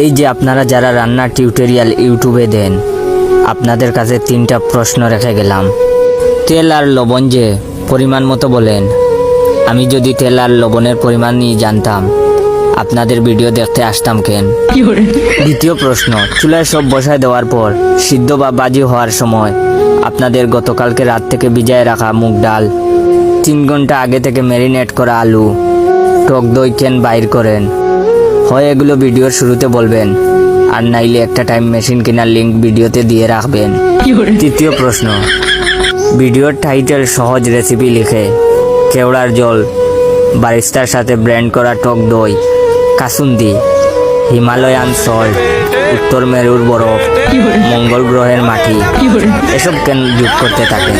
এই যে আপনারা যারা রান্নার টিউটোরিয়াল ইউটিউবে দেন, আপনাদের কাছে 3টা প্রশ্ন রেখে গেলাম। তেল আর লবণ যে পরিমাণ মতো বলেন, আমি যদি তেল আর লবণের পরিমাণ নিয়ে জানতাম, আপনাদের ভিডিও দেখতে আসতাম কেন? দ্বিতীয় প্রশ্ন, চুলায় সব বসায় দেওয়ার পর সিদ্ধ বা বাজি হওয়ার সময় আপনাদের গতকালকে রাত থেকে ভিজায় রাখা মুগ ডাল, 3 ঘন্টা আগে থেকে ম্যারিনেট করা আলু, টক দই কেন বাইর করেন? হয় এগুলো ভিডিওর শুরুতে বলবেন, আর নাইলে একটা টাইম মেশিন কেনার লিঙ্ক ভিডিওতে দিয়ে রাখবেন। তৃতীয় প্রশ্ন, ভিডিওর টাইটেল সহজ রেসিপি লিখে কেওড়ার জল, বারিস্তার সাথে ব্র্যান্ড করা টক দই, কাসুন্দি, হিমালয়ান সল্ট, উত্তর মেরুর বরফ, মঙ্গল গ্রহের মাটি, এসব কেন যোগ করতে থাকেন?